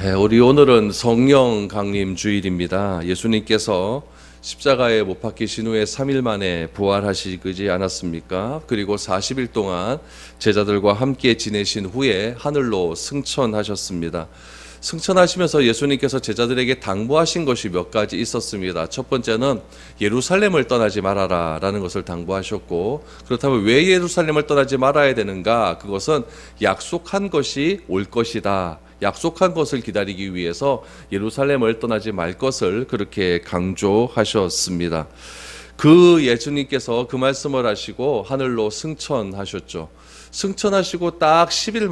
우리 오늘은 성령 강림 주일입니다. 예수님께서 십자가에 못 박히신 후에 3일 만에 부활하시지 않았습니까? 그리고 40일 동안 제자들과 함께 지내신 후에 하늘로 승천하셨습니다. 승천하시면서 예수님께서 제자들에게 당부하신 것이 몇 가지 있었습니다. 첫 번째는 예루살렘을 떠나지 말아라 라는 것을 당부하셨고, 그렇다면 왜 예루살렘을 떠나지 말아야 되는가? 그것은 약속한 것이 올 것이다. 약속한 것을 기다리기 위해서 예루살렘을 떠나지 말 것을 그렇게 강조하셨습니다. 그 예수님께서 그 말씀을 하시고 하늘로 승천하셨죠. 승천하시고 딱 10일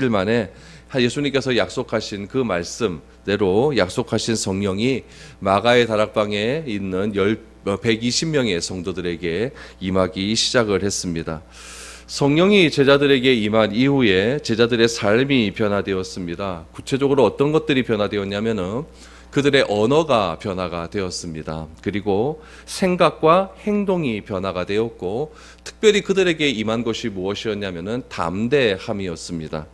만에 예수님께서 약속하신 그 말씀대로 약속하신 성령이 마가의 다락방에 있는 120명의 성도들에게 임하기 시작을 했습니다. 성령이 제자들에게 임한 이후에 제자들의 삶이 변화되었습니다. 구체적으로 어떤 것들이 변화되었냐면은 그들의 언어가 변화가 되었습니다. 그리고 생각과 행동이 변화가 되었고, 특별히 그들에게 임한 것이 무엇이었냐면은 담대함이었습니다.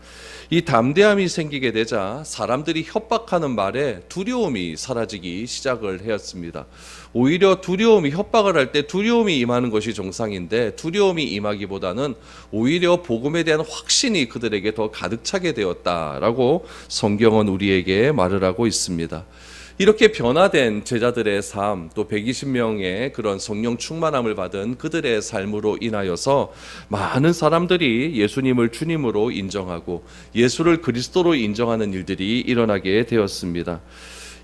이 담대함이 생기게 되자 사람들이 협박하는 말에 두려움이 사라지기 시작을 하였습니다. 오히려 두려움이, 협박을 할 때 두려움이 임하는 것이 정상인데, 두려움이 임하기보다는 오히려 복음에 대한 확신이 그들에게 더 가득 차게 되었다라고 성경은 우리에게 말을 하고 있습니다. 이렇게 변화된 제자들의 삶, 또 120명의 그런 성령 충만함을 받은 그들의 삶으로 인하여서 많은 사람들이 예수님을 주님으로 인정하고 예수를 그리스도로 인정하는 일들이 일어나게 되었습니다.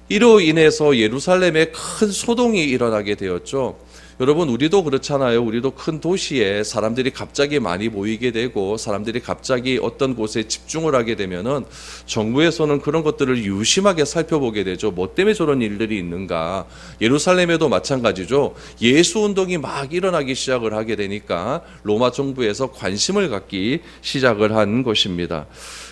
이로 인해서 예루살렘에 큰 소동이 일어나게 되었죠. 여러분, 우리도 그렇잖아요. 우리도 큰 도시에 사람들이 갑자기 많이 모이게 되고 사람들이 갑자기 어떤 곳에 집중을 하게 되면은 정부에서는 그런 것들을 유심하게 살펴보게 되죠. 뭐 때문에 저런 일들이 있는가. 예루살렘에도 마찬가지죠. 예수 운동이 막 일어나기 시작을 하게 되니까 로마 정부에서 관심을 갖기 시작을 한 것입니다.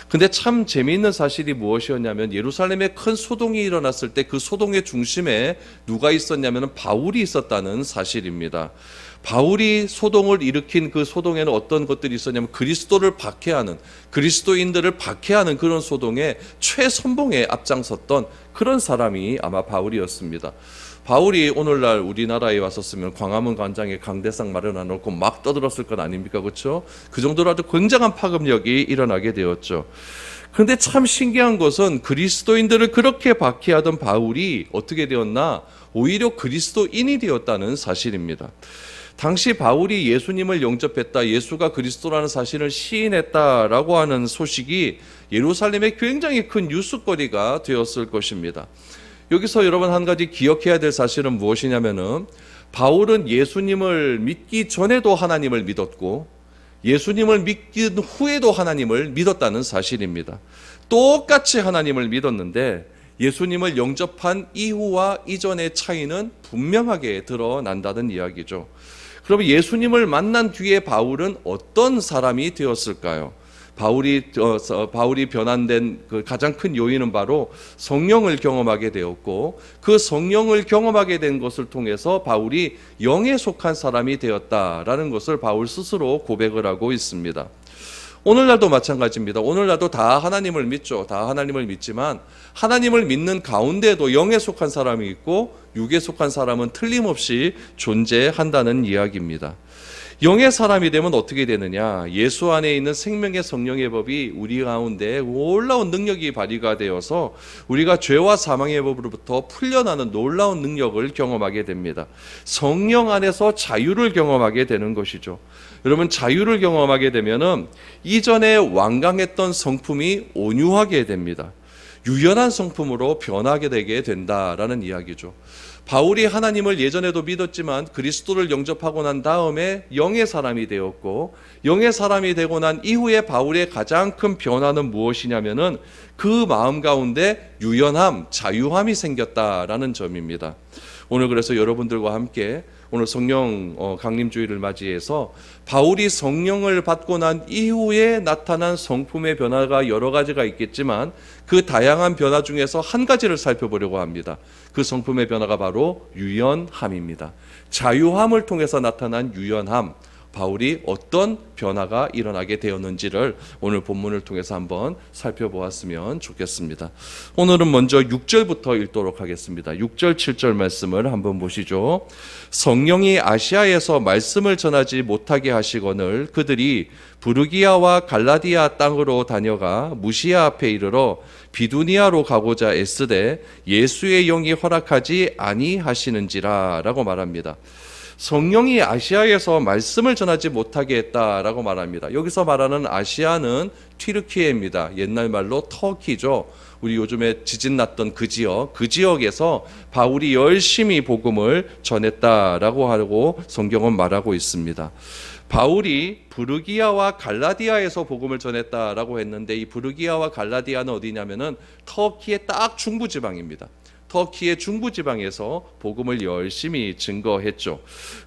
근데 참 재미있는 사실이 무엇이었냐면, 예루살렘에 큰 소동이 일어났을 때 그 소동의 중심에 누가 있었냐면 바울이 있었다는 사실입니다. 바울이 소동을 일으킨 그 소동에는 어떤 것들이 있었냐면 그리스도를 박해하는, 그리스도인들을 박해하는 그런 소동에 최선봉에 앞장섰던 그런 사람이 아마 바울이었습니다. 바울이 오늘날 우리나라에 왔었으면 광화문 광장에 강대상 마련해 놓고 막 떠들었을 것 아닙니까? 그렇죠? 그 정도로 아주 굉장한 파급력이 일어나게 되었죠. 그런데 참 신기한 것은 그리스도인들을 그렇게 박해하던 바울이 어떻게 되었나? 오히려 그리스도인이 되었다는 사실입니다. 당시 바울이 예수님을 영접했다, 예수가 그리스도라는 사실을 시인했다라고 하는 소식이 예루살렘에 굉장히 큰 뉴스거리가 되었을 것입니다. 여기서 여러분 한 가지 기억해야 될 사실은 무엇이냐면은, 바울은 예수님을 믿기 전에도 하나님을 믿었고 예수님을 믿긴 후에도 하나님을 믿었다는 사실입니다. 똑같이 하나님을 믿었는데 예수님을 영접한 이후와 이전의 차이는 분명하게 드러난다는 이야기죠. 그럼 예수님을 만난 뒤에 바울은 어떤 사람이 되었을까요? 바울이 변환된 그 가장 큰 요인은 바로 성령을 경험하게 되었고, 그 성령을 경험하게 된 것을 통해서 바울이 영에 속한 사람이 되었다라는 것을 바울 스스로 고백을 하고 있습니다. 오늘날도 마찬가지입니다. 오늘날도 다 하나님을 믿죠. 다 하나님을 믿지만 하나님을 믿는 가운데도 영에 속한 사람이 있고 육에 속한 사람은 틀림없이 존재한다는 이야기입니다. 영의 사람이 되면 어떻게 되느냐? 예수 안에 있는 생명의 성령의 법이 우리 가운데 놀라운 능력이 발휘가 되어서 우리가 죄와 사망의 법으로부터 풀려나는 놀라운 능력을 경험하게 됩니다. 성령 안에서 자유를 경험하게 되는 것이죠. 여러분, 자유를 경험하게 되면은 이전에 완강했던 성품이 온유하게 됩니다. 유연한 성품으로 변하게 되게 된다라는 이야기죠. 바울이 하나님을 예전에도 믿었지만 그리스도를 영접하고 난 다음에 영의 사람이 되었고, 영의 사람이 되고 난 이후에 바울의 가장 큰 변화는 무엇이냐면은 그 마음 가운데 유연함, 자유함이 생겼다라는 점입니다. 오늘 그래서 여러분들과 함께 오늘 성령 강림주일을 맞이해서 바울이 성령을 받고 난 이후에 나타난 성품의 변화가 여러 가지가 있겠지만 그 다양한 변화 중에서 한 가지를 살펴보려고 합니다. 그 성품의 변화가 바로 유연함입니다. 자유함을 통해서 나타난 유연함. 바울이 어떤 변화가 일어나게 되었는지를 오늘 본문을 통해서 한번 살펴보았으면 좋겠습니다. 오늘은 먼저 6절부터 읽도록 하겠습니다. 6절, 7절 말씀을 한번 보시죠. 성령이 아시아에서 말씀을 전하지 못하게 하시거늘 그들이 부르기아와 갈라디아 땅으로 다녀가 무시아 앞에 이르러 비두니아로 가고자 애쓰되 예수의 영이 허락하지 아니하시는지라 라고 말합니다. 성령이 아시아에서 말씀을 전하지 못하게 했다라고 말합니다. 여기서 말하는 아시아는 튀르키예입니다. 옛날 말로 터키죠. 우리 요즘에 지진 났던 그 지역에서 바울이 열심히 복음을 전했다라고 하고 성경은 말하고 있습니다. 바울이 부르기아와 갈라디아에서 복음을 전했다라고 했는데 이 부르기아와 갈라디아는 어디냐면은 터키의 딱 중부지방입니다. 터키의 중부지방에서 복음을 열심히 증거했죠.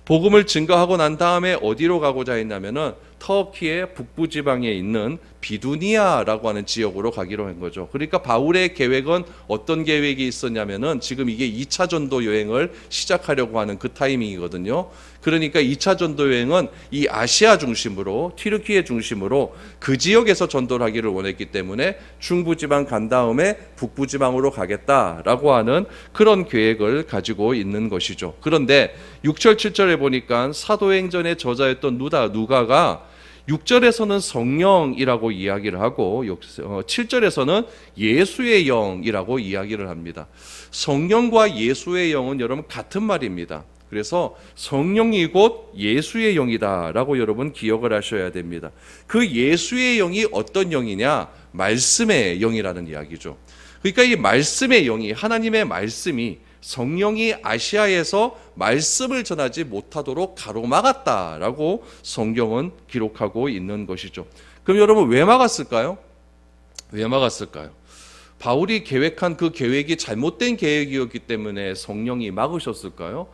복음을 증거하고 난 다음에 어디로 가고자 했냐면은 터키의 북부지방에 있는 비두니아라고 하는 지역으로 가기로 한 거죠. 그러니까 바울의 계획은 어떤 계획이 있었냐면은 지금 이게 2차 전도 여행을 시작하려고 하는 그 타이밍이거든요. 그러니까 2차 전도 여행은 이 아시아 중심으로 튀르키예 중심으로 그 지역에서 전도를 하기를 원했기 때문에 중부지방 간 다음에 북부지방으로 가겠다라고 하는 그런 계획을 가지고 있는 것이죠. 그런데 6절 7절에 보니까 사도행전의 저자였던 누가가 6절에서는 성령이라고 이야기를 하고 7절에서는 예수의 영이라고 이야기를 합니다. 성령과 예수의 영은 여러분 같은 말입니다. 그래서 성령이 곧 예수의 영이다라고 여러분 기억을 하셔야 됩니다. 그 예수의 영이 어떤 영이냐? 말씀의 영이라는 이야기죠. 그러니까 이 말씀의 영이 하나님의 말씀이 성령이 아시아에서 말씀을 전하지 못하도록 가로막았다라고 성경은 기록하고 있는 것이죠. 그럼 여러분 왜 막았을까요? 왜 막았을까요? 바울이 계획한 그 계획이 잘못된 계획이었기 때문에 성령이 막으셨을까요?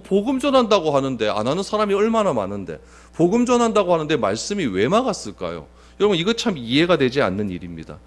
복음 전한다고 하는데 안 하는 사람이 얼마나 많은데 복음 전한다고 하는데 말씀이 왜 막았을까요? 여러분 이거 참 이해가 되지 않는 일입니다.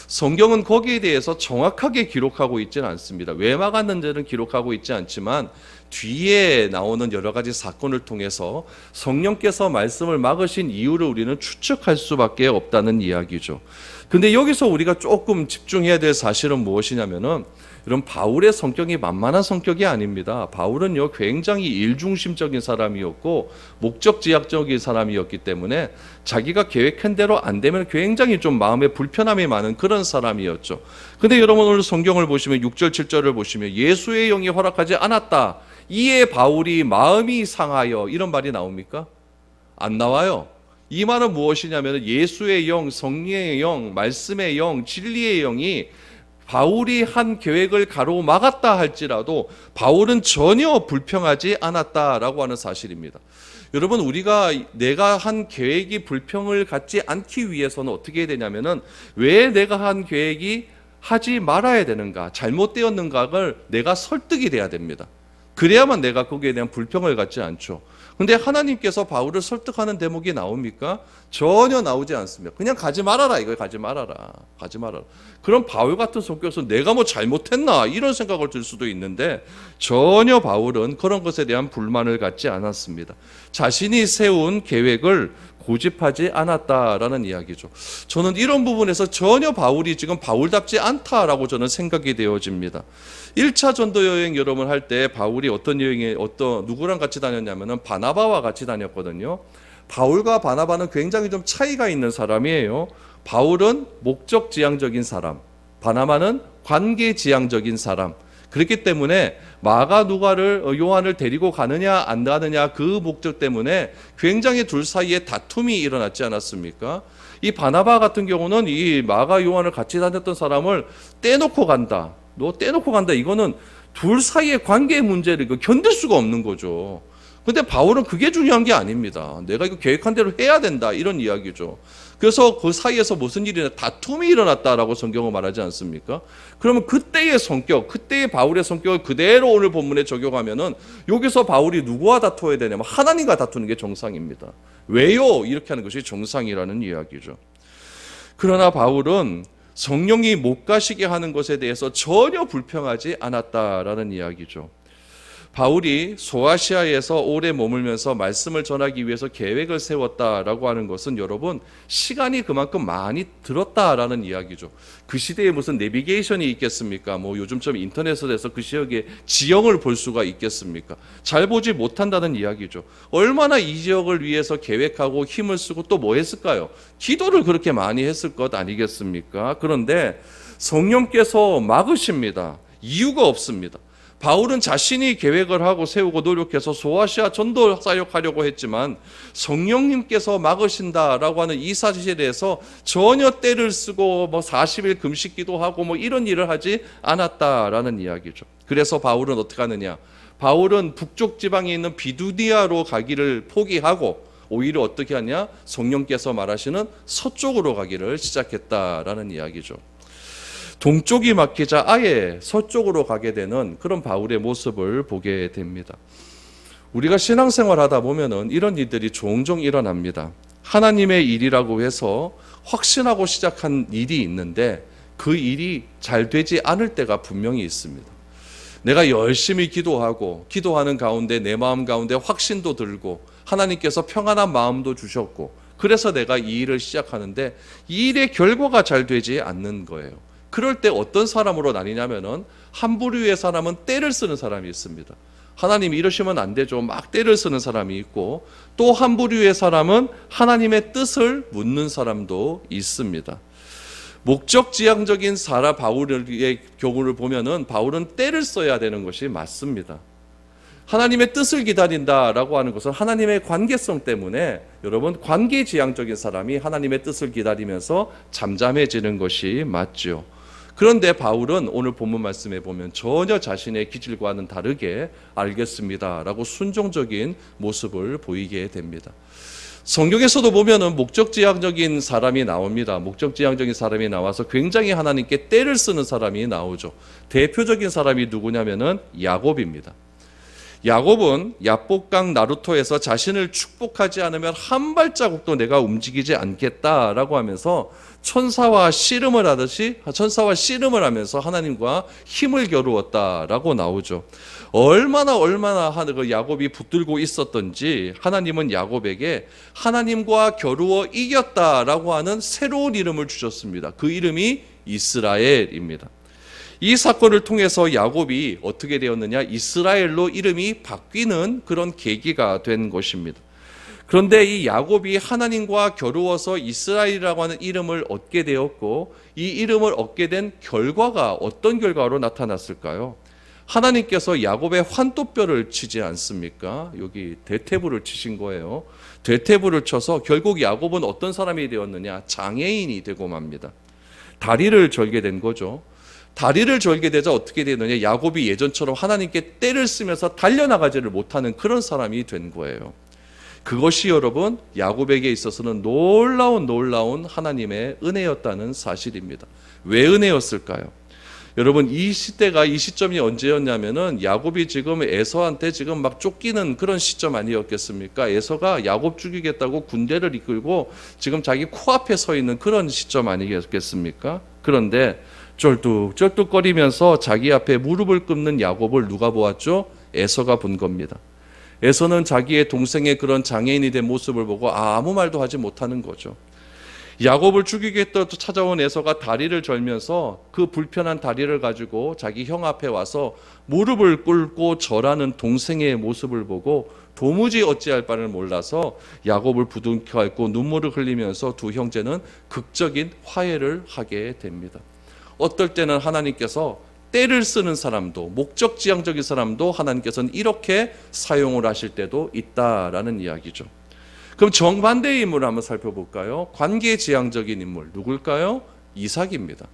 성경은 거기에 대해서 정확하게 기록하고 있지는 않습니다. 왜 막았는지는 기록하고 있지 않지만 뒤에 나오는 여러 가지 사건을 통해서 성령께서 말씀을 막으신 이유를 우리는 추측할 수밖에 없다는 이야기죠. 근데 여기서 우리가 조금 집중해야 될 사실은 무엇이냐면은 이런 바울의 성격이 만만한 성격이 아닙니다. 바울은요 굉장히 일중심적인 사람이었고 목적지향적인 사람이었기 때문에 자기가 계획한 대로 안 되면 굉장히 좀 마음에 불편함이 많은 그런 사람이었죠. 근데 여러분 오늘 성경을 보시면 6절 7절을 보시면 예수의 영이 허락하지 않았다. 이에 바울이 마음이 상하여 이런 말이 나옵니까? 안 나와요. 이 말은 무엇이냐면 예수의 영, 성령의 영, 말씀의 영, 진리의 영이 바울이 한 계획을 가로막았다 할지라도 바울은 전혀 불평하지 않았다라고 하는 사실입니다. 여러분 우리가 내가 한 계획이 불평을 갖지 않기 위해서는 어떻게 해야 되냐면은 왜 내가 한 계획이 하지 말아야 되는가, 잘못되었는가를 내가 설득이 돼야 됩니다. 그래야만 내가 거기에 대한 불평을 갖지 않죠. 근데 하나님께서 바울을 설득하는 대목이 나옵니까? 전혀 나오지 않습니다. 그냥 가지 말아라, 이거 가지 말아라. 가지 말아라. 그럼 바울 같은 성격에서 내가 뭐 잘못했나 이런 생각을 들 수도 있는데 전혀 바울은 그런 것에 대한 불만을 갖지 않았습니다. 자신이 세운 계획을 고집하지 않았다라는 이야기죠. 저는 이런 부분에서 전혀 바울이 지금 바울답지 않다라고 저는 생각이 되어집니다. 1차 전도 여행 여러분 할 때 바울이 누구랑 같이 다녔냐면은 바나바와 같이 다녔거든요. 바울과 바나바는 굉장히 좀 차이가 있는 사람이에요. 바울은 목적지향적인 사람, 바나바는 관계지향적인 사람. 그렇기 때문에 마가 누가를 요한을 데리고 가느냐 안 가느냐 그 목적 때문에 굉장히 둘 사이에 다툼이 일어났지 않았습니까? 이 바나바 같은 경우는 이 마가 요한을 같이 다녔던 사람을 떼놓고 간다. 너 떼놓고 간다. 이거는 둘 사이의 관계 문제를 견딜 수가 없는 거죠. 근데 바울은 그게 중요한 게 아닙니다. 내가 이거 계획한 대로 해야 된다. 이런 이야기죠. 그래서 그 사이에서 무슨 일이나 다툼이 일어났다라고 성경은 말하지 않습니까? 그러면 그때의 성격, 그때의 바울의 성격을 그대로 오늘 본문에 적용하면은 여기서 바울이 누구와 다투어야 되냐면 하나님과 다투는 게 정상입니다. 왜요? 이렇게 하는 것이 정상이라는 이야기죠. 그러나 바울은 성령이 못 가시게 하는 것에 대해서 전혀 불평하지 않았다라는 이야기죠. 바울이 소아시아에서 오래 머물면서 말씀을 전하기 위해서 계획을 세웠다라고 하는 것은 여러분 시간이 그만큼 많이 들었다라는 이야기죠. 그 시대에 무슨 내비게이션이 있겠습니까? 뭐 요즘처럼 인터넷에서 그 지역의 지형을 볼 수가 있겠습니까? 잘 보지 못한다는 이야기죠. 얼마나 이 지역을 위해서 계획하고 힘을 쓰고 또 뭐 했을까요? 기도를 그렇게 많이 했을 것 아니겠습니까? 그런데 성령께서 막으십니다. 이유가 없습니다. 바울은 자신이 계획을 하고 세우고 노력해서 소아시아 전도 사역하려고 했지만 성령님께서 막으신다라고 하는 이 사실에 대해서 전혀 때를 쓰고 뭐 40일 금식 기도하고 뭐 이런 일을 하지 않았다라는 이야기죠. 그래서 바울은 어떻게 하느냐? 바울은 북쪽 지방에 있는 비두니아로 가기를 포기하고 오히려 어떻게 하냐? 성령께서 말하시는 서쪽으로 가기를 시작했다라는 이야기죠. 동쪽이 막히자 아예 서쪽으로 가게 되는 그런 바울의 모습을 보게 됩니다. 우리가 신앙생활 하다 보면은 이런 일들이 종종 일어납니다. 하나님의 일이라고 해서 확신하고 시작한 일이 있는데 그 일이 잘 되지 않을 때가 분명히 있습니다. 내가 열심히 기도하고 기도하는 가운데 내 마음 가운데 확신도 들고 하나님께서 평안한 마음도 주셨고 그래서 내가 이 일을 시작하는데 이 일의 결과가 잘 되지 않는 거예요. 그럴 때 어떤 사람으로 나뉘냐면은 한 부류의 사람은 때를 쓰는 사람이 있습니다. 하나님 이러시면 안 되죠. 막 때를 쓰는 사람이 있고 또 한 부류의 사람은 하나님의 뜻을 묻는 사람도 있습니다. 목적지향적인 사라 바울의 경우를 보면은 바울은 때를 써야 되는 것이 맞습니다. 하나님의 뜻을 기다린다라고 하는 것은 하나님의 관계성 때문에 여러분 관계지향적인 사람이 하나님의 뜻을 기다리면서 잠잠해지는 것이 맞죠. 그런데 바울은 오늘 본문 말씀에 보면 전혀 자신의 기질과는 다르게 알겠습니다라고 순종적인 모습을 보이게 됩니다. 성경에서도 보면은 목적지향적인 사람이 나옵니다. 목적지향적인 사람이 나와서 굉장히 하나님께 때를 쓰는 사람이 나오죠. 대표적인 사람이 누구냐면은 야곱입니다. 야곱은 야복강 나루토에서 자신을 축복하지 않으면 한 발자국도 내가 움직이지 않겠다라고 하면서 천사와 씨름을 하면서 하나님과 힘을 겨루었다라고 나오죠. 얼마나 그 야곱이 붙들고 있었던지 하나님은 야곱에게 하나님과 겨루어 이겼다라고 하는 새로운 이름을 주셨습니다. 그 이름이 이스라엘입니다. 이 사건을 통해서 야곱이 어떻게 되었느냐? 이스라엘로 이름이 바뀌는 그런 계기가 된 것입니다. 그런데 이 야곱이 하나님과 겨루어서 이스라엘이라고 하는 이름을 얻게 되었고 이 이름을 얻게 된 결과가 어떤 결과로 나타났을까요? 하나님께서 야곱의 환도뼈를 치지 않습니까? 여기 대퇴부를 치신 거예요. 대퇴부를 쳐서 결국 야곱은 어떤 사람이 되었느냐? 장애인이 되고 맙니다. 다리를 절게 된 거죠. 다리를 절게 되자 어떻게 되느냐? 야곱이 예전처럼 하나님께 때를 쓰면서 달려나가지를 못하는 그런 사람이 된 거예요. 그것이 여러분 야곱에게 있어서는 놀라운 하나님의 은혜였다는 사실입니다. 왜 은혜였을까요? 여러분 이 시점이 언제였냐면은 야곱이 지금 에서한테 지금 막 쫓기는 그런 시점 아니었겠습니까? 에서가 야곱 죽이겠다고 군대를 이끌고 지금 자기 코앞에 서 있는 그런 시점 아니겠습니까? 그런데 쩔뚝거리면서 자기 앞에 무릎을 꿇는 야곱을 누가 보았죠? 에서가 본 겁니다. 에서는 자기의 동생의 그런 장애인이 된 모습을 보고 아무 말도 하지 못하는 거죠. 야곱을 죽이겠다고 찾아온 에서가 다리를 절면서 그 불편한 다리를 가지고 자기 형 앞에 와서 무릎을 꿇고 절하는 동생의 모습을 보고 도무지 어찌할 바를 몰라서 야곱을 부둥켜 안고 눈물을 흘리면서 두 형제는 극적인 화해를 하게 됩니다. 어떨 때는 하나님께서 때를 쓰는 사람도 목적지향적인 사람도 하나님께서는 이렇게 사용을 하실 때도 있다라는 이야기죠. 그럼 정반대의 인물을 한번 살펴볼까요? 관계지향적인 인물 누굴까요? 이삭입니다.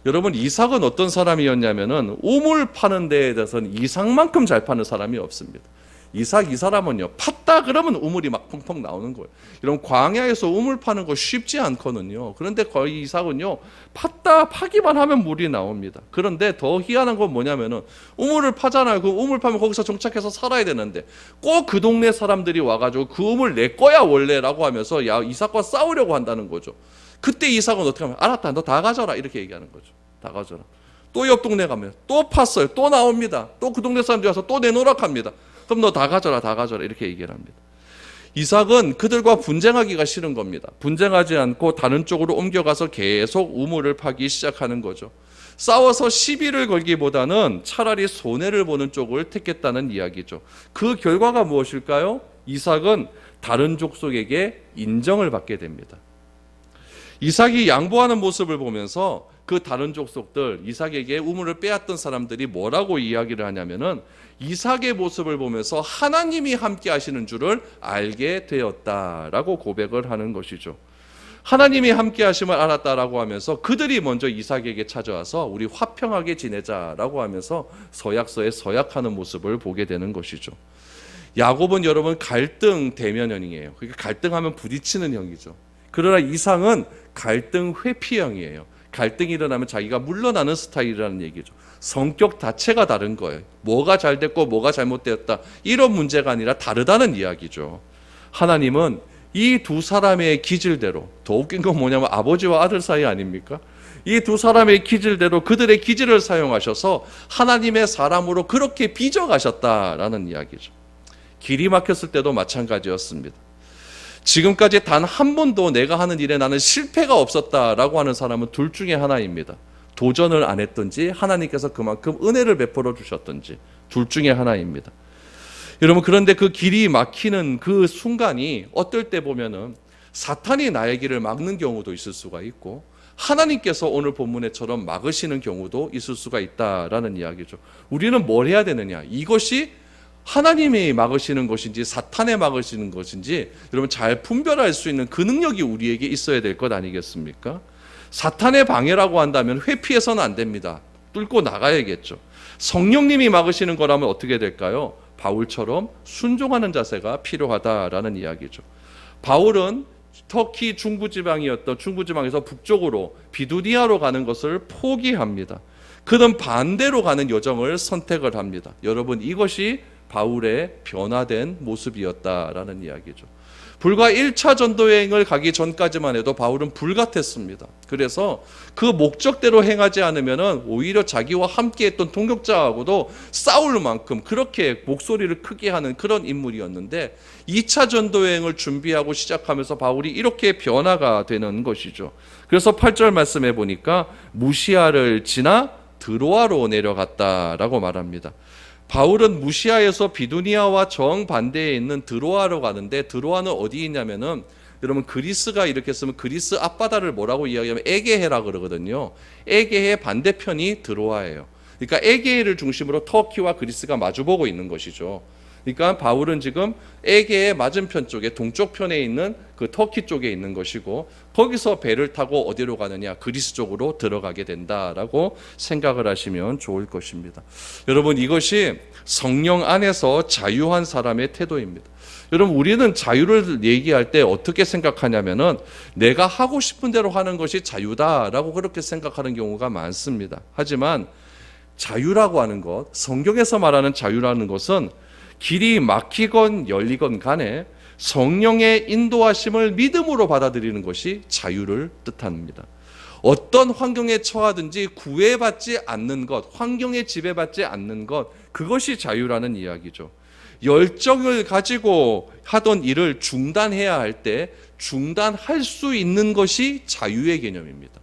여러분 이삭은 어떤 사람이었냐면은 우물 파는 데에 대해서는 이삭만큼 잘 파는 사람이 없습니다. 이삭 이 사람은요 팠다 그러면 우물이 막 펑펑 나오는 거예요. 이런 광야에서 우물 파는 거 쉽지 않거든요. 그런데 거의 이삭은요 파기만 하면 물이 나옵니다. 그런데 더 희한한 건 뭐냐면은 우물을 파잖아요. 그 우물 파면 거기서 정착해서 살아야 되는데 꼭 그 동네 사람들이 와가지고 그 우물 내 거야 원래라고 하면서 이삭과 싸우려고 한다는 거죠. 그때 이삭은 어떻게 하면 알았다 너 다 가져라 이렇게 얘기하는 거죠. 다 가져라. 또 옆 동네 가면 또 팠어요. 또 나옵니다. 또 그 동네 사람들이 와서 또 내놓으라 합니다. 그럼 너 다 가져라, 다 가져라 이렇게 얘기를 합니다. 이삭은 그들과 분쟁하기가 싫은 겁니다. 분쟁하지 않고 다른 쪽으로 옮겨가서 계속 우물을 파기 시작하는 거죠. 싸워서 시비를 걸기보다는 차라리 손해를 보는 쪽을 택했다는 이야기죠. 그 결과가 무엇일까요? 이삭은 다른 족속에게 인정을 받게 됩니다. 이삭이 양보하는 모습을 보면서 그 다른 족속들, 이삭에게 우물을 빼앗던 사람들이 뭐라고 이야기를 하냐면은 이삭의 모습을 보면서 하나님이 함께 하시는 줄을 알게 되었다라고 고백을 하는 것이죠. 하나님이 함께 하심을 알았다라고 하면서 그들이 먼저 이삭에게 찾아와서 우리 화평하게 지내자라고 하면서 서약서에 서약하는 모습을 보게 되는 것이죠. 야곱은 여러분 갈등 대면형이에요. 그러니까 갈등하면 부딪히는 형이죠. 그러나 이삭은 갈등 회피형이에요. 갈등이 일어나면 자기가 물러나는 스타일이라는 얘기죠. 성격 자체가 다른 거예요. 뭐가 잘 됐고 뭐가 잘못되었다 이런 문제가 아니라 다르다는 이야기죠. 하나님은 이 두 사람의 기질대로, 더 웃긴 건 뭐냐면 아버지와 아들 사이 아닙니까? 이 두 사람의 기질대로 그들의 기질을 사용하셔서 하나님의 사람으로 그렇게 빚어가셨다라는 이야기죠. 길이 막혔을 때도 마찬가지였습니다. 지금까지 단 한 번도 내가 하는 일에 나는 실패가 없었다라고 하는 사람은 둘 중에 하나입니다. 도전을 안 했든지 하나님께서 그만큼 은혜를 베풀어 주셨든지 둘 중에 하나입니다. 여러분, 그런데 그 길이 막히는 그 순간이 어떨 때 보면은 사탄이 나의 길을 막는 경우도 있을 수가 있고 하나님께서 오늘 본문에처럼 막으시는 경우도 있을 수가 있다라는 이야기죠. 우리는 뭘 해야 되느냐? 이것이 하나님이 막으시는 것인지 사탄에 막으시는 것인지 여러분 잘 분별할 수 있는 그 능력이 우리에게 있어야 될 것 아니겠습니까? 사탄의 방해라고 한다면 회피해서는 안 됩니다. 뚫고 나가야겠죠. 성령님이 막으시는 거라면 어떻게 될까요? 바울처럼 순종하는 자세가 필요하다라는 이야기죠. 바울은 터키 중부지방이었던 중부지방에서 북쪽으로 비두니아로 가는 것을 포기합니다. 그는 반대로 가는 여정을 선택을 합니다. 여러분, 이것이 바울의 변화된 모습이었다라는 이야기죠. 불과 1차 전도여행을 가기 전까지만 해도 바울은 불같았습니다. 그래서 그 목적대로 행하지 않으면 오히려 자기와 함께했던 동역자하고도 싸울 만큼 그렇게 목소리를 크게 하는 그런 인물이었는데 2차 전도여행을 준비하고 시작하면서 바울이 이렇게 변화가 되는 것이죠. 그래서 8절 말씀해 보니까 무시아를 지나 드로아로 내려갔다라고 말합니다. 바울은 무시아에서 비두니아와 정반대에 있는 드로아로 가는데 드로아는 어디 있냐면은 여러분 그리스가 이렇게 쓰면 그리스 앞바다를 뭐라고 이야기하면 에게해라 그러거든요. 에게해 반대편이 드로아예요. 그러니까 에게해를 중심으로 터키와 그리스가 마주보고 있는 것이죠. 그러니까 바울은 지금 에게해 맞은편 쪽에 동쪽 편에 있는 그 터키 쪽에 있는 것이고 거기서 배를 타고 어디로 가느냐? 그리스 쪽으로 들어가게 된다라고 생각을 하시면 좋을 것입니다. 여러분, 이것이 성령 안에서 자유한 사람의 태도입니다. 여러분, 우리는 자유를 얘기할 때 어떻게 생각하냐면은 내가 하고 싶은 대로 하는 것이 자유다라고 그렇게 생각하는 경우가 많습니다. 하지만 자유라고 하는 것, 성경에서 말하는 자유라는 것은 길이 막히건 열리건 간에 성령의 인도하심을 믿음으로 받아들이는 것이 자유를 뜻합니다. 어떤 환경에 처하든지 구애받지 않는 것, 환경에 지배받지 않는 것, 그것이 자유라는 이야기죠. 열정을 가지고 하던 일을 중단해야 할 때 중단할 수 있는 것이 자유의 개념입니다.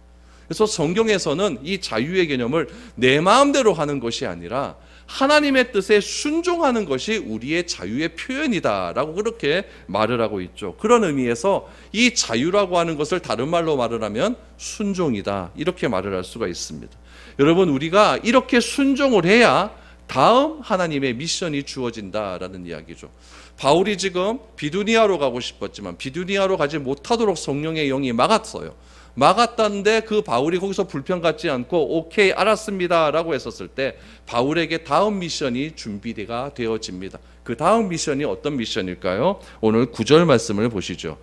그래서 성경에서는 이 자유의 개념을 내 마음대로 하는 것이 아니라 하나님의 뜻에 순종하는 것이 우리의 자유의 표현이다라고 그렇게 말을 하고 있죠. 그런 의미에서 이 자유라고 하는 것을 다른 말로 말을 하면 순종이다 이렇게 말을 할 수가 있습니다. 여러분, 우리가 이렇게 순종을 해야 다음 하나님의 미션이 주어진다라는 이야기죠. 바울이 지금 비두니아로 가고 싶었지만 비두니아로 가지 못하도록 성령의 영이 막았어요. 막았다는데 그 바울이 거기서 불편 갖지 않고 오케이 알았습니다 라고 했었을 때 바울에게 다음 미션이 준비가 되어집니다. 그 다음 미션이 어떤 미션일까요? 오늘 9절 말씀을 보시죠.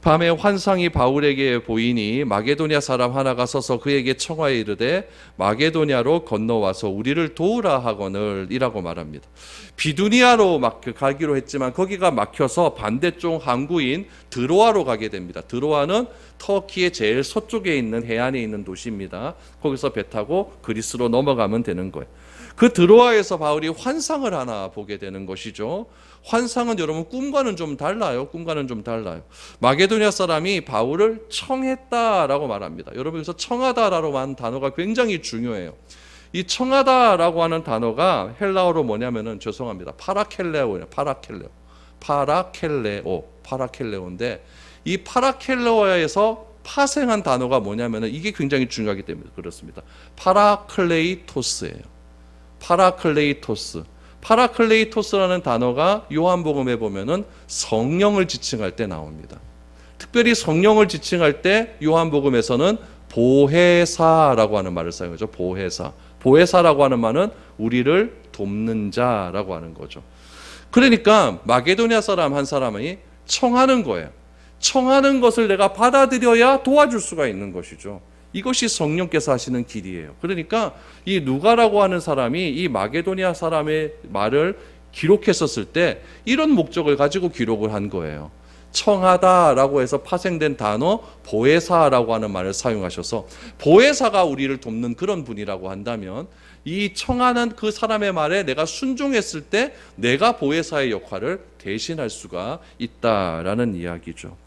밤에 환상이 바울에게 보이니 마게도냐 사람 하나가 서서 그에게 청하여 이르되 마게도냐로 건너와서 우리를 도우라 하거늘 이라고 말합니다. 비두니아로 가기로 했지만 거기가 막혀서 반대쪽 항구인 드로아로 가게 됩니다. 드로아는 터키의 제일 서쪽에 있는 해안에 있는 도시입니다. 거기서 배 타고 그리스로 넘어가면 되는 거예요. 그 드로아에서 바울이 환상을 하나 보게 되는 것이죠. 환상은 여러분 꿈과는 좀 달라요. 마게도냐 사람이 바울을 청했다라고 말합니다. 여러분 여기서 청하다라고 하는 단어가 굉장히 중요해요. 이 청하다라고 하는 단어가 헬라어로 뭐냐면은 죄송합니다. 파라켈레오인데 이 파라켈레오에서 파생한 단어가 뭐냐면은 이게 굉장히 중요하기 때문에 그렇습니다. 파라클레이토스라는 단어가 요한복음에 보면은 성령을 지칭할 때 나옵니다. 특별히 성령을 지칭할 때 요한복음에서는 보혜사라고 하는 말을 사용하죠. 보혜사라고 하는 말은 우리를 돕는 자라고 하는 거죠. 그러니까 마게도냐 사람 한 사람이 청하는 거예요. 청하는 것을 내가 받아들여야 도와줄 수가 있는 것이죠. 이것이 성령께서 하시는 길이에요. 그러니까 이 누가라고 하는 사람이 이 마게도냐 사람의 말을 기록했었을 때 이런 목적을 가지고 기록을 한 거예요. 청하다라고 해서 파생된 단어 보혜사라고 하는 말을 사용하셔서 보혜사가 우리를 돕는 그런 분이라고 한다면 이 청하는 그 사람의 말에 내가 순종했을 때 내가 보혜사의 역할을 대신할 수가 있다라는 이야기죠.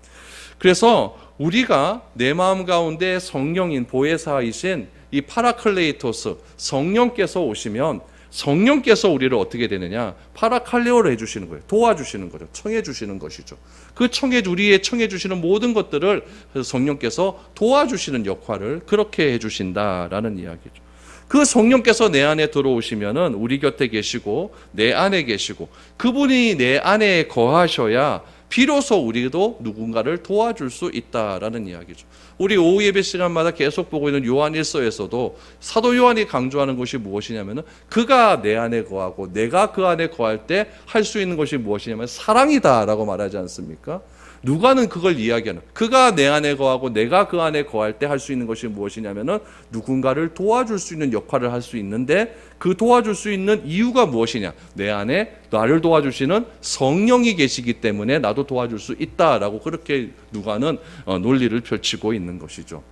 그래서 우리가 내 마음 가운데 성령인 보혜사이신 이 파라클레이토스 성령께서 오시면 성령께서 우리를 어떻게 되느냐 파라칼레오를 해주시는 거예요. 도와주시는 거죠. 청해주시는 것이죠. 그 우리의 청해주시는 모든 것들을 성령께서 도와주시는 역할을 그렇게 해주신다라는 이야기죠. 그 성령께서 내 안에 들어오시면은 우리 곁에 계시고 내 안에 계시고 그분이 내 안에 거하셔야 비로소 우리도 누군가를 도와줄 수 있다라는 이야기죠. 우리 오후 예배 시간마다 계속 보고 있는 요한 1서에서도 사도 요한이 강조하는 것이 무엇이냐면은 그가 내 안에 거하고 내가 그 안에 거할 때 할 수 있는 것이 무엇이냐면 사랑이다라고 말하지 않습니까? 누가는 그걸 이야기하는 그가 내 안에 거하고 내가 그 안에 거할 때 할 수 있는 것이 무엇이냐면은 누군가를 도와줄 수 있는 역할을 할 수 있는데 그 도와줄 수 있는 이유가 무엇이냐? 내 안에 나를 도와주시는 성령이 계시기 때문에 나도 도와줄 수 있다라고 그렇게 누가는 논리를 펼치고 있는 것이죠.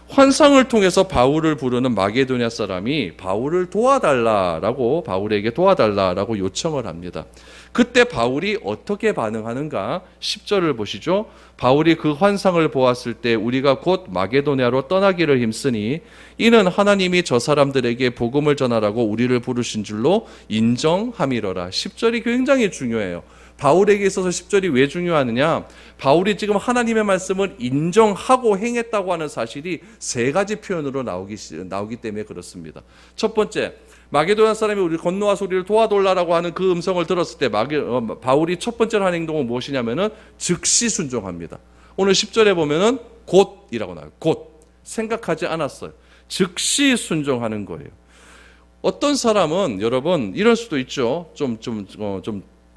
환상을 통해서 바울을 부르는 마게도냐 사람이 바울에게 도와달라라고 요청을 합니다. 그때 바울이 어떻게 반응하는가? 10절을 보시죠. 바울이 그 환상을 보았을 때 우리가 곧 마게도냐로 떠나기를 힘쓰니 이는 하나님이 저 사람들에게 복음을 전하라고 우리를 부르신 줄로 인정함이러라. 10절이 굉장히 중요해요. 바울에게 있어서 10절이 왜 중요하느냐? 바울이 지금 하나님의 말씀을 인정하고 행했다고 하는 사실이 세 가지 표현으로 나오기 때문에 그렇습니다. 첫 번째, 마게도냐 사람이 우리 건너와서 우리를 도와달라고 하는 그 음성을 들었을 때 바울이 첫 번째로 한 행동은 무엇이냐면은 즉시 순종합니다. 오늘 10절에 보면은 곧이라고 나와요. 곧. 생각하지 않았어요. 즉시 순종하는 거예요. 어떤 사람은 여러분 이럴 수도 있죠. 좀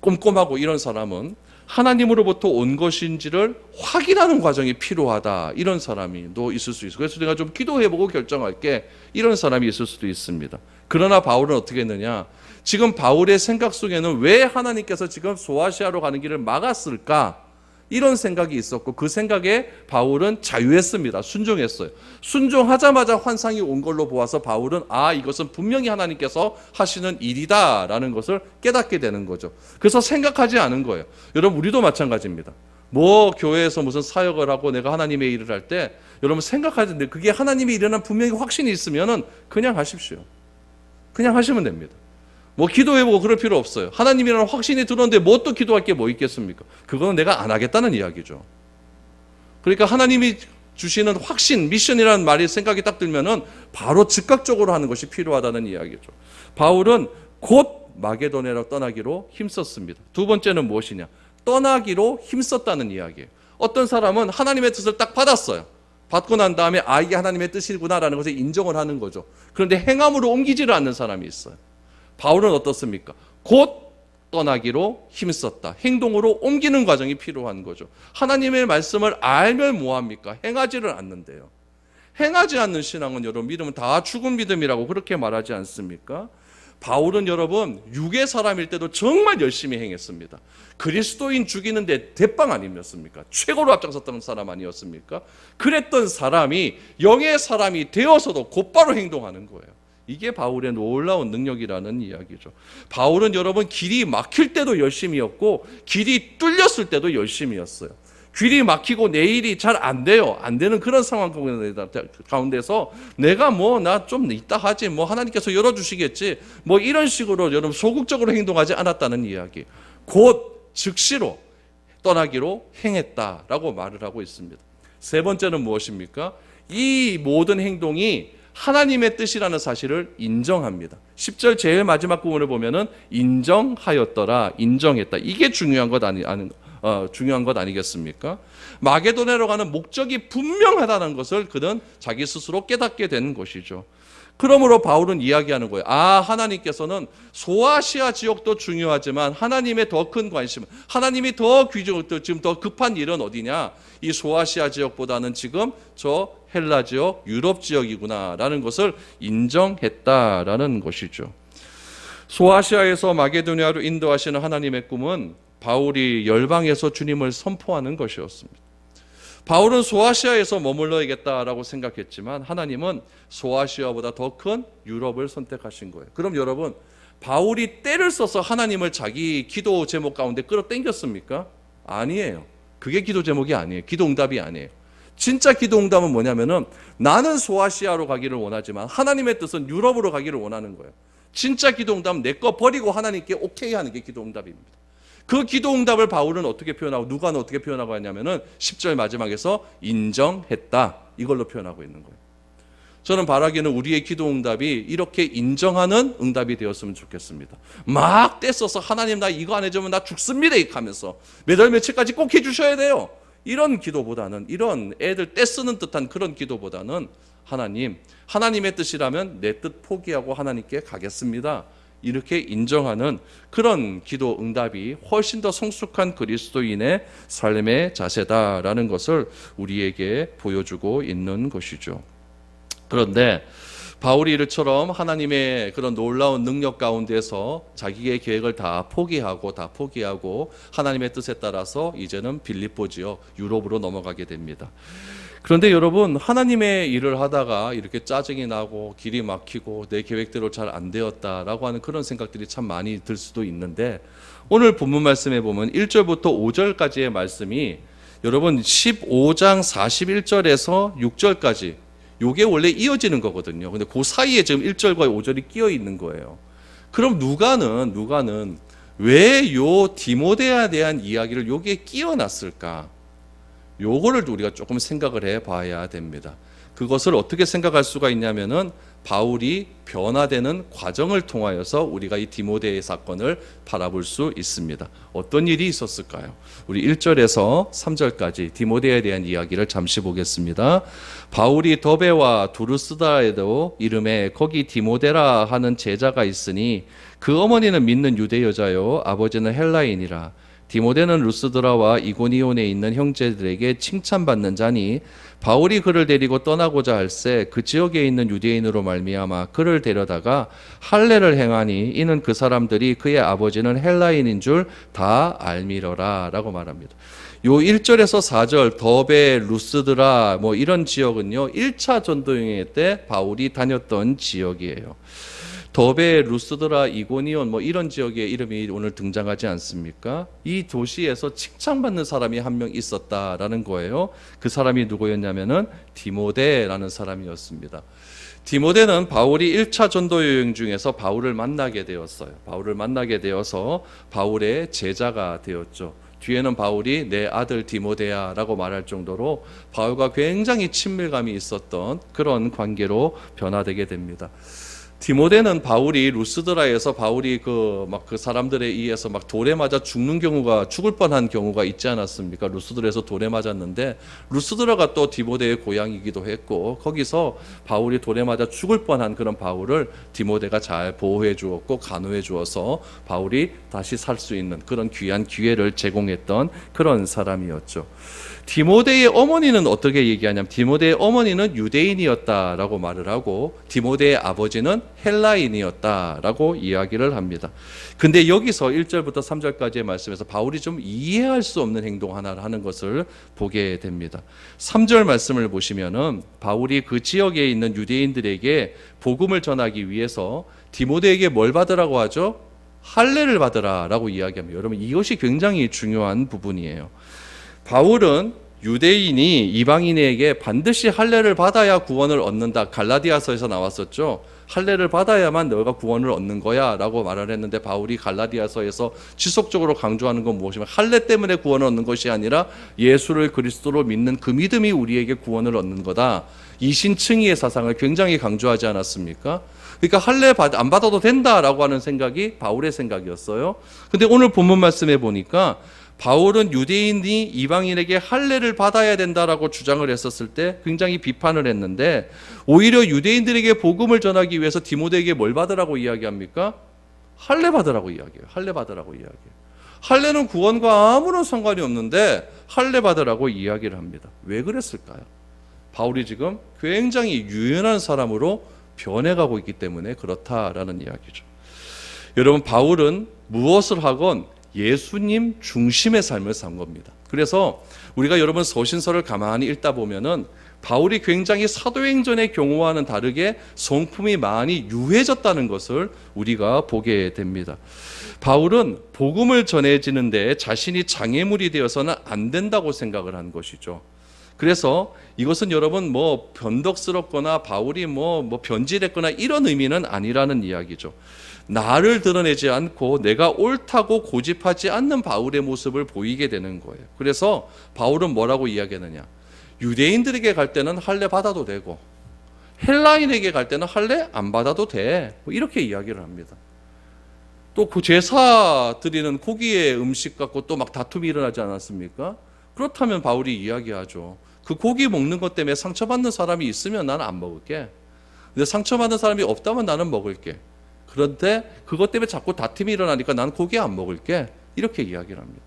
꼼꼼하고 이런 사람은 하나님으로부터 온 것인지를 확인하는 과정이 필요하다. 이런 사람이 또 있을 수 있어요. 그래서 내가 좀 기도해보고 결정할게. 이런 사람이 있을 수도 있습니다. 그러나 바울은 어떻게 했느냐? 지금 바울의 생각 속에는 왜 하나님께서 지금 소아시아로 가는 길을 막았을까? 이런 생각이 있었고 그 생각에 바울은 자유했습니다. 순종했어요. 순종하자마자 환상이 온 걸로 보아서 바울은 이것은 분명히 하나님께서 하시는 일이다 라는 것을 깨닫게 되는 거죠. 그래서 생각하지 않은 거예요. 여러분 우리도 마찬가지입니다. 교회에서 무슨 사역을 하고 내가 하나님의 일을 할 때 여러분 생각하는데 그게 하나님의 일이라는 분명히 확신이 있으면은 그냥 하십시오. 그냥 하시면 됩니다. 기도해보고 그럴 필요 없어요. 하나님이라는 확신이 들었는데 또 기도할 게 뭐 있겠습니까? 그거는 내가 안 하겠다는 이야기죠. 그러니까 하나님이 주시는 확신, 미션이라는 말이 생각이 딱 들면은 바로 즉각적으로 하는 것이 필요하다는 이야기죠. 바울은 곧 마게도냐로 떠나기로 힘썼습니다. 두 번째는 무엇이냐? 떠나기로 힘썼다는 이야기예요. 어떤 사람은 하나님의 뜻을 딱 받았어요. 받고 난 다음에 이게 하나님의 뜻이구나라는 것을 인정을 하는 거죠. 그런데 행함으로 옮기지를 않는 사람이 있어요. 바울은 어떻습니까? 곧 떠나기로 힘썼다. 행동으로 옮기는 과정이 필요한 거죠. 하나님의 말씀을 알면 뭐합니까? 행하지를 않는데요. 행하지 않는 신앙은 여러분 믿음은 다 죽은 믿음이라고 그렇게 말하지 않습니까? 바울은 여러분 육의 사람일 때도 정말 열심히 행했습니다. 그리스도인 죽이는데 대빵 아니었습니까? 최고로 앞장섰던 사람 아니었습니까? 그랬던 사람이 영의 사람이 되어서도 곧바로 행동하는 거예요. 이게 바울의 놀라운 능력이라는 이야기죠. 바울은 여러분 길이 막힐 때도 열심히였고 길이 뚫렸을 때도 열심히였어요. 길이 막히고 내 일이 잘 안 돼요. 안 되는 그런 상황 가운데서 내가 뭐 나 좀 이따 하지 뭐 하나님께서 열어주시겠지 뭐 이런 식으로 여러분 소극적으로 행동하지 않았다는 이야기. 곧 즉시로 떠나기로 행했다라고 말을 하고 있습니다. 세 번째는 무엇입니까? 이 모든 행동이 하나님의 뜻이라는 사실을 인정합니다. 10절 제일 마지막 부분을 보면은 인정하였더라, 인정했다. 이게 중요한 것 아니겠습니까? 마게도냐로 가는 목적이 분명하다는 것을 그는 자기 스스로 깨닫게 된 것이죠. 그러므로 바울은 이야기하는 거예요. 하나님께서는 소아시아 지역도 중요하지만 하나님의 더 큰 관심, 하나님이 지금 더 급한 일은 어디냐? 이 소아시아 지역보다는 지금 저 헬라 지역, 유럽 지역이구나라는 것을 인정했다라는 것이죠. 소아시아에서 마게도냐로 인도하시는 하나님의 꿈은 바울이 열방에서 주님을 선포하는 것이었습니다. 바울은 소아시아에서 머물러야겠다라고 생각했지만 하나님은 소아시아보다 더 큰 유럽을 선택하신 거예요. 그럼 여러분, 바울이 때를 써서 하나님을 자기 기도 제목 가운데 끌어당겼습니까? 아니에요. 그게 기도 제목이 아니에요. 기도 응답이 아니에요. 진짜 기도 응답은 뭐냐면은 나는 소아시아로 가기를 원하지만 하나님의 뜻은 유럽으로 가기를 원하는 거예요. 진짜 기도 응답은 내 거 버리고 하나님께 오케이 하는 게 기도 응답입니다. 그 기도 응답을 바울은 어떻게 표현하고 누가는 어떻게 표현하고 하냐면은 10절 마지막에서 인정했다 이걸로 표현하고 있는 거예요. 저는 바라기는 우리의 기도 응답이 이렇게 인정하는 응답이 되었으면 좋겠습니다. 막 떼써서 하나님 나 이거 안 해주면 나 죽습니다 하면서 몇 월 며칠까지 꼭 해주셔야 돼요. 이런 기도보다는, 이런 애들 떼쓰는 듯한 그런 기도보다는 하나님의 뜻이라면 내 뜻 포기하고 하나님께 가겠습니다. 이렇게 인정하는 그런 기도 응답이 훨씬 더 성숙한 그리스도인의 삶의 자세다라는 것을 우리에게 보여주고 있는 것이죠. 그런데 바울이 이처럼 하나님의 그런 놀라운 능력 가운데서 자기의 계획을 다 포기하고 하나님의 뜻에 따라서 이제는 빌립보 지역 유럽으로 넘어가게 됩니다. 그런데 여러분, 하나님의 일을 하다가 이렇게 짜증이 나고 길이 막히고 내 계획대로 잘 안 되었다라고 하는 그런 생각들이 참 많이 들 수도 있는데, 오늘 본문 말씀에 보면 1절부터 5절까지의 말씀이 여러분 15장 41절에서 6절까지 요게 원래 이어지는 거거든요. 근데 그 사이에 지금 1절과 5절이 끼어 있는 거예요. 그럼 누가는 왜 요 디모데에 대한 이야기를 요게 끼워 놨을까? 요거를 우리가 조금 생각을 해 봐야 됩니다. 그것을 어떻게 생각할 수가 있냐면은 바울이 변화되는 과정을 통하여서 우리가 이 디모데의 사건을 바라볼 수 있습니다. 어떤 일이 있었을까요? 우리 1절에서 3절까지 디모데에 대한 이야기를 잠시 보겠습니다. 바울이 더베와 두루스다에도 이름에 거기 디모데라 하는 제자가 있으니 그 어머니는 믿는 유대 여자요 아버지는 헬라인이라. 디모데는 루스드라와 이고니온에 있는 형제들에게 칭찬받는 자니 바울이 그를 데리고 떠나고자 할새 그 지역에 있는 유대인으로 말미암아 그를 데려다가 할례를 행하니 이는 그 사람들이 그의 아버지는 헬라인인 줄 다 알미러라 라고 말합니다. 요 1절에서 4절 더베, 루스드라 뭐 이런 지역은요 1차 전도여행 때 바울이 다녔던 지역이에요. 더베, 루스드라, 이고니온 뭐 이런 지역의 이름이 오늘 등장하지 않습니까? 이 도시에서 칭찬받는 사람이 한 명 있었다라는 거예요. 그 사람이 누구였냐면은 디모데라는 사람이었습니다. 디모데는 바울이 1차 전도 여행 중에서 바울을 만나게 되었어요. 바울을 만나게 되어서 바울의 제자가 되었죠. 뒤에는 바울이 내 아들 디모데야라고 말할 정도로 바울과 굉장히 친밀감이 있었던 그런 관계로 변화되게 됩니다. 디모데는 바울이 루스드라에서 바울이 그 사람들에 의해서 막 돌에 맞아 죽을 뻔한 경우가 있지 않았습니까? 루스드라에서 돌에 맞았는데, 루스드라가 또 디모데의 고향이기도 했고, 거기서 바울이 돌에 맞아 죽을 뻔한 그런 바울을 디모데가 잘 보호해 주었고 간호해 주어서 바울이 다시 살 수 있는 그런 귀한 기회를 제공했던 그런 사람이었죠. 디모데의 어머니는 어떻게 얘기하냐면, 디모데의 어머니는 유대인이었다라고 말을 하고 디모데의 아버지는 헬라인이었다라고 이야기를 합니다. 근데 여기서 1절부터 3절까지의 말씀에서 바울이 좀 이해할 수 없는 행동 하나를 하는 것을 보게 됩니다. 3절 말씀을 보시면은 바울이 그 지역에 있는 유대인들에게 복음을 전하기 위해서 디모데에게 뭘 받으라고 하죠? 할례를 받으라라고 이야기합니다. 여러분, 이것이 굉장히 중요한 부분이에요. 바울은 유대인이 이방인에게 반드시 할례를 받아야 구원을 얻는다, 갈라디아서에서 나왔었죠. 할례를 받아야만 너가 구원을 얻는 거야 라고 말을 했는데, 바울이 갈라디아서에서 지속적으로 강조하는 건 무엇이냐면, 할례 때문에 구원을 얻는 것이 아니라 예수를 그리스도로 믿는 그 믿음이 우리에게 구원을 얻는 거다, 이신층의의 사상을 굉장히 강조하지 않았습니까? 그러니까 할례 안 받아도 된다라고 하는 생각이 바울의 생각이었어요. 근데 오늘 본문 말씀에 보니까 바울은 유대인이 이방인에게 할례를 받아야 된다라고 주장을 했었을 때 굉장히 비판을 했는데, 오히려 유대인들에게 복음을 전하기 위해서 디모데에게 뭘 받으라고 이야기합니까? 할례 받으라고 이야기해요. 할례 받으라고 이야기해요. 할례는 구원과 아무런 상관이 없는데 할례 받으라고 이야기를 합니다. 왜 그랬을까요? 바울이 지금 굉장히 유연한 사람으로 변해가고 있기 때문에 그렇다라는 이야기죠. 여러분, 바울은 무엇을 하건 예수님 중심의 삶을 산 겁니다. 그래서 우리가 여러분 서신서를 가만히 읽다 보면은 바울이 굉장히 사도행전의 경우와는 다르게 성품이 많이 유해졌다는 것을 우리가 보게 됩니다. 바울은 복음을 전해지는데 자신이 장애물이 되어서는 안 된다고 생각을 한 것이죠. 그래서 이것은 여러분 변덕스럽거나 바울이 변질했거나 이런 의미는 아니라는 이야기죠. 나를 드러내지 않고 내가 옳다고 고집하지 않는 바울의 모습을 보이게 되는 거예요. 그래서 바울은 뭐라고 이야기하느냐? 유대인들에게 갈 때는 할례 받아도 되고 헬라인에게 갈 때는 할례 안 받아도 돼, 이렇게 이야기를 합니다. 또 그 제사 드리는 고기의 음식 갖고 또 막 다툼이 일어나지 않았습니까? 그렇다면 바울이 이야기하죠. 그 고기 먹는 것 때문에 상처받는 사람이 있으면 나는 안 먹을게. 근데 상처받는 사람이 없다면 나는 먹을게. 그런데 그것 때문에 자꾸 다툼이 일어나니까 난 고기 안 먹을게, 이렇게 이야기를 합니다.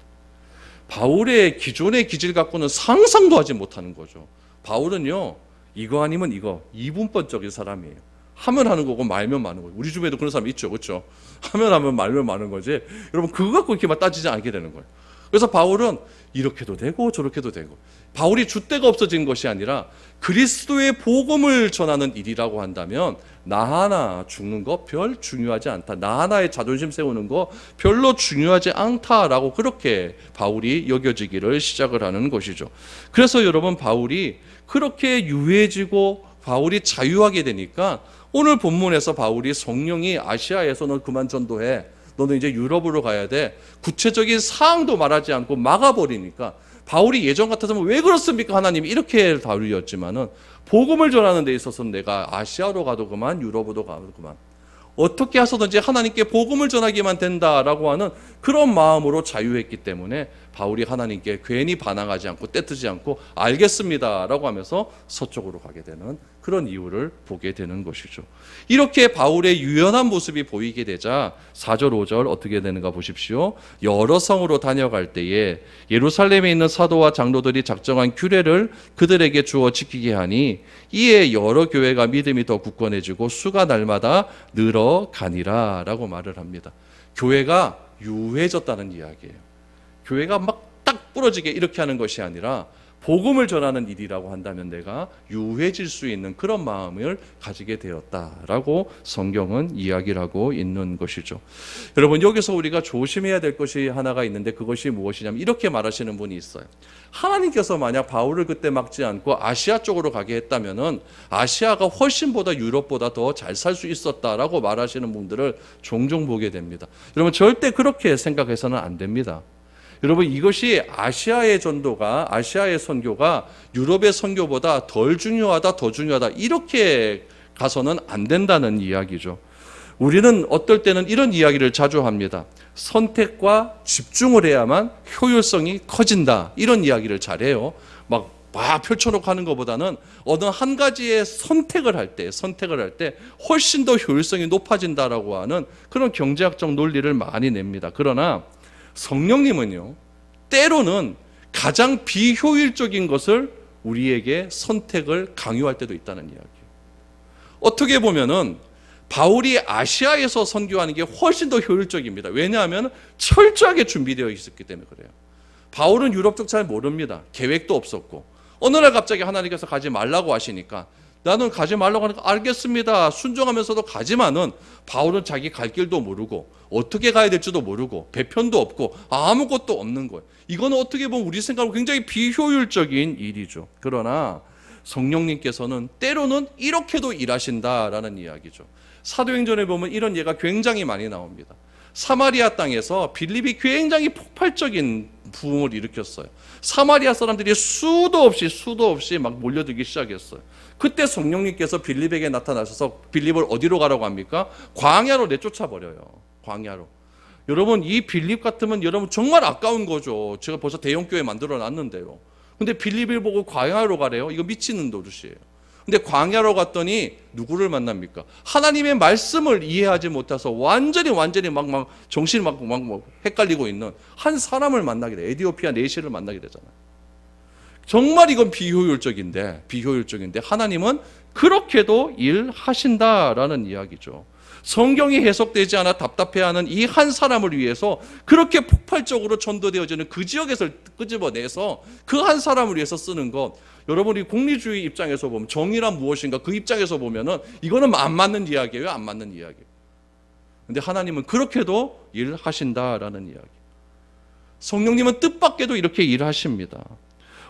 바울의 기존의 기질 갖고는 상상도 하지 못하는 거죠. 바울은요, 이거 아니면 이거, 이분법적인 사람이에요. 하면 하는 거고 말면 마는 거예요. 우리 주변에도 그런 사람 있죠, 그렇죠? 하면 말면 마는 거지. 여러분, 그거 갖고 이렇게 막 따지지 않게 되는 거예요. 그래서 바울은 이렇게도 되고 저렇게도 되고, 바울이 줏대가 없어진 것이 아니라 그리스도의 복음을 전하는 일이라고 한다면 나 하나 죽는 거 별 중요하지 않다, 나 하나의 자존심 세우는 거 별로 중요하지 않다라고 그렇게 바울이 여겨지기를 시작을 하는 것이죠. 그래서 여러분, 바울이 그렇게 유해지고 바울이 자유하게 되니까 오늘 본문에서 바울이 성령이 아시아에서 너 그만 전도해, 너는 이제 유럽으로 가야 돼, 구체적인 사항도 말하지 않고 막아버리니까, 바울이 예전 같았으면 왜 그렇습니까 하나님, 이렇게 다루었지만은 복음을 전하는 데 있어서는 내가 아시아로 가도 그만, 유럽으로 가도 그만, 어떻게 해서든지 하나님께 복음을 전하기만 된다라고 하는 그런 마음으로 자유했기 때문에 바울이 하나님께 괜히 반항하지 않고 떼뜨지 않고 알겠습니다라고 하면서 서쪽으로 가게 되는 그런 이유를 보게 되는 것이죠. 이렇게 바울의 유연한 모습이 보이게 되자 4절 5절 어떻게 되는가 보십시오. 여러 성으로 다녀갈 때에 예루살렘에 있는 사도와 장로들이 작정한 규례를 그들에게 주어 지키게 하니 이에 여러 교회가 믿음이 더 굳건해지고 수가 날마다 늘어가니라 라고 말을 합니다. 교회가 유해졌다는 이야기예요. 교회가 막 딱 부러지게 이렇게 하는 것이 아니라 복음을 전하는 일이라고 한다면 내가 유해질 수 있는 그런 마음을 가지게 되었다라고 성경은 이야기를 하고 있는 것이죠. 여러분, 여기서 우리가 조심해야 될 것이 하나가 있는데 그것이 무엇이냐면 이렇게 말하시는 분이 있어요. 하나님께서 만약 바울을 그때 막지 않고 아시아 쪽으로 가게 했다면은 아시아가 훨씬보다 유럽보다 더 잘 살 수 있었다라고 말하시는 분들을 종종 보게 됩니다. 여러분, 절대 그렇게 생각해서는 안 됩니다. 여러분, 이것이 아시아의 전도가, 아시아의 선교가 유럽의 선교보다 덜 중요하다, 더 중요하다, 이렇게 가서는 안 된다는 이야기죠. 우리는 어떨 때는 이런 이야기를 자주 합니다. 선택과 집중을 해야만 효율성이 커진다. 이런 이야기를 잘해요. 막 펼쳐놓고 하는 것보다는 어느 한 가지의 선택을 할 때 훨씬 더 효율성이 높아진다라고 하는 그런 경제학적 논리를 많이 냅니다. 그러나 성령님은요, 때로는 가장 비효율적인 것을 우리에게 선택을 강요할 때도 있다는 이야기예요. 어떻게 보면은 바울이 아시아에서 선교하는 게 훨씬 더 효율적입니다. 왜냐하면 철저하게 준비되어 있었기 때문에 그래요. 바울은 유럽 쪽 잘 모릅니다. 계획도 없었고 어느 날 갑자기 하나님께서 가지 말라고 하시니까 나는 가지 말라고 하니까 알겠습니다. 순종하면서도 가지만은 바울은 자기 갈 길도 모르고 어떻게 가야 될지도 모르고 배편도 없고 아무것도 없는 거예요. 이거는 어떻게 보면 우리 생각으로 굉장히 비효율적인 일이죠. 그러나 성령님께서는 때로는 이렇게도 일하신다라는 이야기죠. 사도행전에 보면 이런 예가 굉장히 많이 나옵니다. 사마리아 땅에서 빌립이 굉장히 폭발적인 부흥을 일으켰어요. 사마리아 사람들이 수도 없이 막 몰려들기 시작했어요. 그때 성령님께서 빌립에게 나타나셔서 빌립을 어디로 가라고 합니까? 광야로 내쫓아 버려요. 광야로. 여러분, 이 빌립 같으면 여러분 정말 아까운 거죠. 제가 벌써 대형교회 만들어 놨는데요. 근데 빌립을 보고 광야로 가래요? 이거 미치는 노릇이에요. 근데 광야로 갔더니 누구를 만납니까? 하나님의 말씀을 이해하지 못해서 완전히 막 정신이 막 헷갈리고 있는 한 사람을 만나게 돼. 에디오피아 내시를 만나게 되잖아요. 정말 이건 비효율적인데 하나님은 그렇게도 일하신다라는 이야기죠. 성경이 해석되지 않아 답답해하는 이 한 사람을 위해서 그렇게 폭발적으로 전도되어지는 그 지역에서 끄집어내서 그 한 사람을 위해서 쓰는 것, 여러분이 공리주의 입장에서 보면 정의란 무엇인가 그 입장에서 보면은 이거는 안 맞는 이야기예요. 안 맞는 이야기. 근데 하나님은 그렇게도 일하신다라는 이야기. 성령님은 뜻밖에도 이렇게 일하십니다.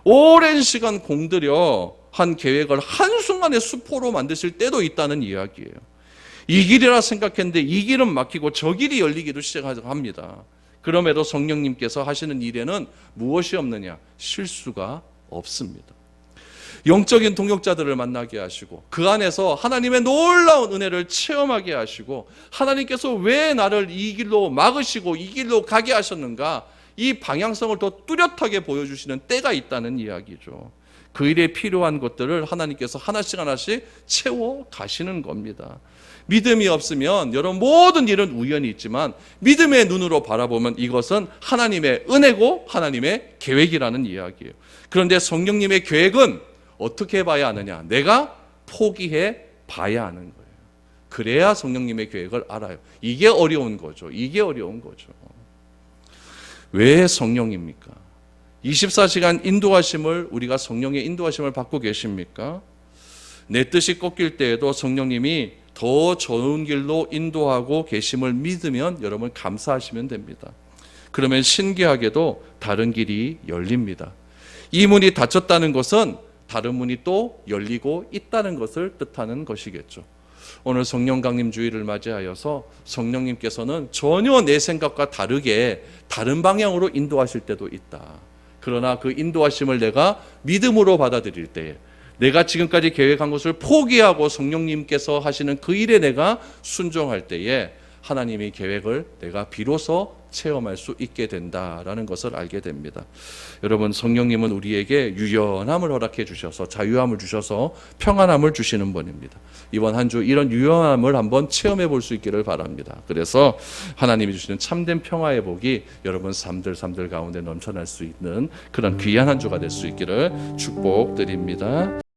오랜 시간 공들여 한 계획을 한순간에 수포로 만드실 때도 있다는 이야기예요. 이 길이라 생각했는데 이 길은 막히고 저 길이 열리기도 시작합니다. 그럼에도 성령님께서 하시는 일에는 무엇이 없느냐? 실수가 없습니다. 영적인 동역자들을 만나게 하시고 그 안에서 하나님의 놀라운 은혜를 체험하게 하시고 하나님께서 왜 나를 이 길로 막으시고 이 길로 가게 하셨는가? 이 방향성을 더 뚜렷하게 보여주시는 때가 있다는 이야기죠. 그 일에 필요한 것들을 하나님께서 하나씩 채워 가시는 겁니다. 믿음이 없으면 여러분 모든 일은 우연이 있지만 믿음의 눈으로 바라보면 이것은 하나님의 은혜고 하나님의 계획이라는 이야기예요. 그런데 성령님의 계획은 어떻게 봐야 하느냐? 내가 포기해 봐야 하는 거예요. 그래야 성령님의 계획을 알아요. 이게 어려운 거죠. 왜 성령입니까? 24시간 인도하심을 우리가 성령의 인도하심을 받고 계십니까? 내 뜻이 꺾일 때에도 성령님이 더 좋은 길로 인도하고 계심을 믿으면 여러분 감사하시면 됩니다. 그러면 신기하게도 다른 길이 열립니다. 이 문이 닫혔다는 것은 다른 문이 또 열리고 있다는 것을 뜻하는 것이겠죠. 오늘 성령 강림 주일을 맞이하여서 성령님께서는 전혀 내 생각과 다르게 다른 방향으로 인도하실 때도 있다. 그러나 그 인도하심을 내가 믿음으로 받아들일 때에 내가 지금까지 계획한 것을 포기하고 성령님께서 하시는 그 일에 내가 순종할 때에 하나님의 계획을 내가 비로소 체험할 수 있게 된다라는 것을 알게 됩니다. 여러분, 성령님은 우리에게 유연함을 허락해 주셔서 자유함을 주셔서 평안함을 주시는 분입니다. 이번 한 주 이런 유연함을 한번 체험해 볼 수 있기를 바랍니다. 그래서 하나님이 주시는 참된 평화의 복이 여러분 삶들 가운데 넘쳐날 수 있는 그런 귀한 한 주가 될 수 있기를 축복드립니다.